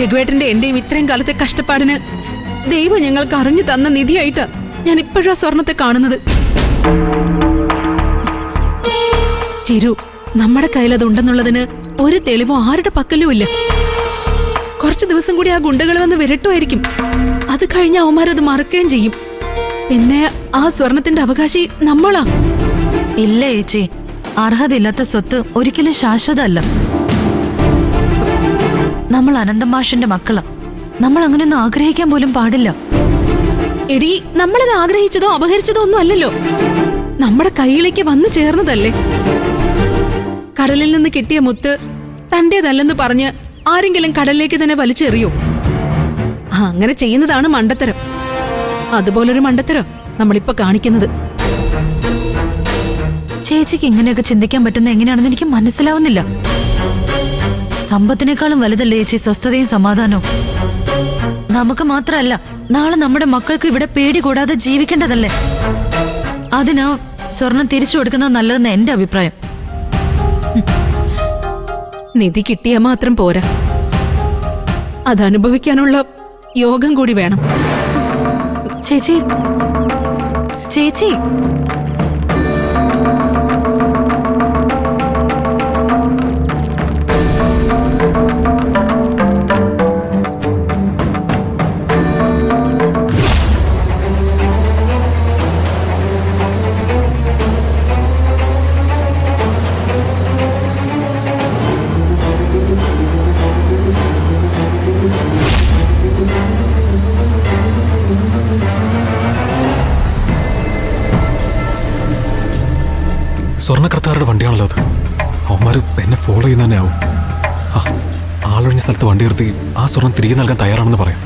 രഘുവേട്ടന്റെ എന്റെയും ഇത്രയും കാലത്തെ കഷ്ടപ്പാടിന് ദൈവം ഞങ്ങൾക്ക് അറിഞ്ഞു തന്ന നിധിയായിട്ട് ഞാൻ ഇപ്പോഴാ സ്വർണത്തെ കാണുന്നത്. ചിരു, നമ്മുടെ കയ്യിൽ അതുണ്ടെന്നുള്ളതിന് ഒരു തെളിവോ ആരുടെ പക്കലും ഇല്ല. കുറച്ചു ദിവസം കൂടി ആ ഗുണ്ടകൾ വന്ന് വിരട്ടുമായിരിക്കും. അത് കഴിഞ്ഞ അവന്മാരത് മറക്കുകയും ചെയ്യും. പിന്നെ ആ സ്വർണത്തിന്റെ അവകാശി നമ്മളാ. ഇല്ല ചേച്ചി, അർഹതയില്ലാത്ത സ്വത്ത് ഒരിക്കലും ശാശ്വതമല്ല. നമ്മൾ അനന്തമാഷിന്റെ മക്കളാ. നമ്മൾ അങ്ങനെയൊന്നും ആഗ്രഹിക്കാൻ പോലും പാടില്ല. എടി, നമ്മളത് ആഗ്രഹിച്ചതോ അപഹരിച്ചതോ ഒന്നും അല്ലല്ലോ. നമ്മുടെ കയ്യിലേക്ക് വന്നു ചേർന്നതല്ലേ. കടലിൽ നിന്ന് കിട്ടിയ മുത്ത് തന്റേതല്ലെന്ന് പറഞ്ഞ് ആരെങ്കിലും കടലിലേക്ക് തന്നെ വലിച്ചെറിയോ? അങ്ങനെ ചെയ്യുന്നതാണ് മണ്ടത്തരം. അതുപോലൊരു മണ്ടത്തരം നമ്മളിപ്പോ കാണിക്കുന്നത്. ചേച്ചിക്ക് ഇങ്ങനെയൊക്കെ ചിന്തിക്കാൻ പറ്റുന്ന എങ്ങനെയാണെന്ന് എനിക്ക് മനസ്സിലാവുന്നില്ല. സമ്പത്തിനേക്കാളും വലുതല്ലേ ചേച്ചി സ്വസ്ഥതയും സമാധാനവും? നമുക്ക് മാത്രമല്ല, നാളെ നമ്മുടെ മക്കൾക്ക് ഇവിടെ പേടി കൂടാതെ ജീവിക്കേണ്ടതല്ലേ? അതിനാ സ്വർണം തിരിച്ചു കൊടുക്കുന്നത് നല്ലതെന്ന് എന്റെ അഭിപ്രായം. നിധി കിട്ടിയാൽ മാത്രം പോരാ, അതനുഭവിക്കാനുള്ള യോഗം കൂടി വേണം. ചേച്ചി ചേച്ചി സ്വർണ്ണക്കടത്തുകാരുടെ വണ്ടിയാണല്ലോ അത്. അവന്മാർ എന്നെ ഫോളോ ചെയ്യുന്ന തന്നെ ആവും. ആളൊഴിഞ്ഞ സ്ഥലത്ത് വണ്ടി നിർത്തി ആ സ്വർണം തിരികെ നൽകാൻ തയ്യാറാണെന്ന് പറയാം.